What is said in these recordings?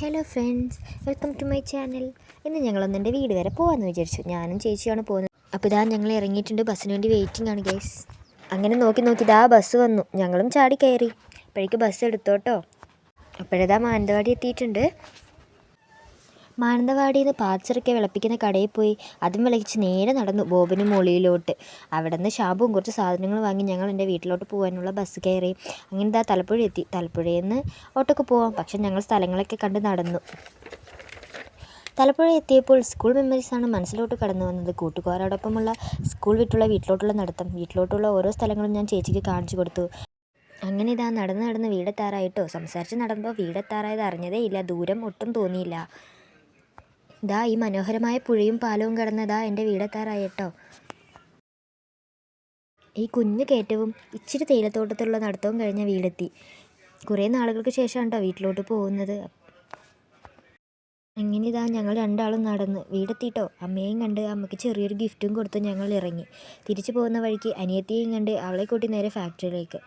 Hello friends, welcome to my channel. ഇന്ന് ഞങ്ങളൊന്നെൻ്റെ വീട് വരെ പോകാമെന്ന് വിചാരിച്ചു. ഞാനും ചേച്ചിയാണ് പോകുന്നത്. അപ്പോൾ ഇതാ ഞങ്ങൾ ഇറങ്ങിയിട്ടുണ്ട്. ബസ്സിന് വേണ്ടി വെയിറ്റിംഗ് ആണ് ഗൈസ്. അങ്ങനെ നോക്കി ഇതാ ബസ് വന്നു. ഞങ്ങളും ചാടി കയറി. അപ്പോഴേക്ക് ബസ് എടുത്തോട്ടോ. അപ്പോഴതാ മാനന്തവാടി എത്തിയിട്ടുണ്ട്. മാനന്തവാടിയിൽ നിന്ന് പാച്ചറൊക്കെ വിളപ്പിക്കുന്ന കടയിൽ പോയി അതും വിളയിച്ച് നേരെ നടന്നു ബോബന് മുകളിലോട്ട്. അവിടെ നിന്ന് ഷാമ്പും കുറച്ച് സാധനങ്ങൾ വാങ്ങി ഞങ്ങൾ എൻ്റെ വീട്ടിലോട്ട് പോകാനുള്ള ബസ് കയറി. അങ്ങനെ ഇതാ തലപ്പുഴ എത്തി. തലപ്പുഴയിൽ നിന്ന് ഓട്ടോക്ക് പോവാം, പക്ഷെ ഞങ്ങൾ സ്ഥലങ്ങളൊക്കെ കണ്ട് നടന്നു. തലപ്പുഴ എത്തിയപ്പോൾ സ്കൂൾ മെമ്മറീസാണ് മനസ്സിലോട്ട് കടന്നു വന്നത്. കൂട്ടുകാരോടൊപ്പമുള്ള സ്കൂൾ വിട്ടുള്ള വീട്ടിലോട്ടുള്ള നടത്തം, വീട്ടിലോട്ടുള്ള ഓരോ സ്ഥലങ്ങളും ഞാൻ ചേച്ചിക്ക് കാണിച്ചു കൊടുത്തു. അങ്ങനെ ഇതാ നടന്ന് വീടെത്താറായിട്ടോ. സംസാരിച്ച് നടന്നപ്പോൾ വീടെത്താറായത് അറിഞ്ഞതേ ഇല്ല. ദൂരം ഒട്ടും തോന്നിയില്ല. ഇതാ ഈ മനോഹരമായ പുഴയും പാലവും കടന്നതാ എൻ്റെ വീടെത്താറായി കേട്ടോ. ഈ കുഞ്ഞു കയറ്റവും ഇച്ചിരി തേയിലത്തോട്ടത്തിലുള്ള നടത്തവും കഴിഞ്ഞ വീടെത്തി. കുറേ നാളുകൾക്ക് ശേഷമാണ് കേട്ടോ വീട്ടിലോട്ട് പോകുന്നത്. അങ്ങനെ ഇതാ ഞങ്ങൾ രണ്ടാളും നടന്ന് വീടെത്തിയിട്ടോ. അമ്മയെയും കണ്ട് അമ്മയ്ക്ക് ചെറിയൊരു ഗിഫ്റ്റും കൊടുത്ത് ഞങ്ങൾ ഇറങ്ങി. തിരിച്ചു പോകുന്ന വഴിക്ക് അനിയത്തിയെയും കണ്ട് അവളെ കൂട്ടി നേരെ ഫാക്ടറിയിലേക്ക്.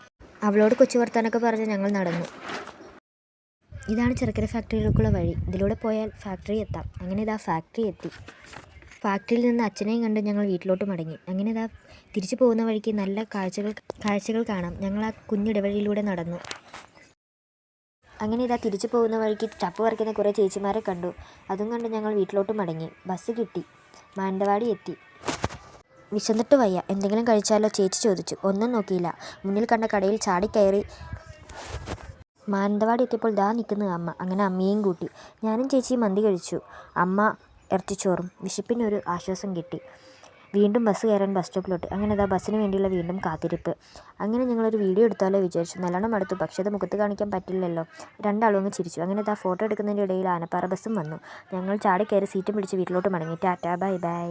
അവളോട് കൊച്ചു വർത്താനൊക്കെ പറഞ്ഞ് ഞങ്ങൾ നടന്നു. ഇതാണ് ചെറുക്കര ഫാക്ടറിയിലേക്കുള്ള വഴി. ഇതിലൂടെ പോയാൽ ഫാക്ടറി എത്താം. അങ്ങനെ ഇതാ ഫാക്ടറി എത്തി. ഫാക്ടറിയിൽ നിന്ന് അച്ഛനെയും കണ്ട് ഞങ്ങൾ വീട്ടിലോട്ട് മടങ്ങി. അങ്ങനെ ഇതാ തിരിച്ചു പോകുന്ന വഴിക്ക് നല്ല കാഴ്ചകൾ കാണാം. ഞങ്ങൾ ആ കുഞ്ഞിടവഴിയിലൂടെ നടന്നു. അങ്ങനെ ഇതാ തിരിച്ചു പോകുന്ന വഴിക്ക് ചപ്പ് പറിക്കുന്ന കുറേ ചേച്ചിമാരെ കണ്ടു. അതും കണ്ട് ഞങ്ങൾ വീട്ടിലോട്ട് മടങ്ങി. ബസ് കിട്ടി. മാനന്തവാടി എത്തി. വിശന്നിട്ട് വയ്യ, എന്തെങ്കിലും കഴിച്ചാലോ ചേച്ചി ചോദിച്ചു. ഒന്നും നോക്കിയില്ല, മുന്നിൽ കണ്ട കടയിൽ ചാടിക്കയറി. മാനന്തവാടി എത്തിയപ്പോൾ ദാ നിൽക്കുന്ന അമ്മ. അങ്ങനെ അമ്മയെയും കൂട്ടി ഞാനും ചേച്ചിയും മന്തി കഴിച്ചു. അമ്മ ഇറച്ചിച്ചോറും. വിശപ്പിനൊരു ആശ്വാസം കിട്ടി. വീണ്ടും ബസ് കയറാൻ ബസ് സ്റ്റോപ്പിലോട്ട്. അങ്ങനെ ഇതാ ബസ്സിന് വേണ്ടിയുള്ള വീണ്ടും കാത്തിരിപ്പ്. അങ്ങനെ ഞങ്ങളൊരു വീഡിയോ എടുത്താലോ വിചാരിച്ചു. നല്ലോണം അടുത്തു, പക്ഷേ അത് മുഖത്ത് കാണിക്കാൻ പറ്റില്ലല്ലോ. രണ്ടാളും അങ്ങ് ചിരിച്ചു. അങ്ങനെ ഇതാ ഫോട്ടോ എടുക്കുന്നതിൻ്റെ ഇടയിൽ ആനപ്പാറ ബസ്സും വന്നു. ഞങ്ങൾ ചാടി കയറി സീറ്റും പിടിച്ച് വീട്ടിലോട്ട് മടങ്ങി. Tata, bye bye.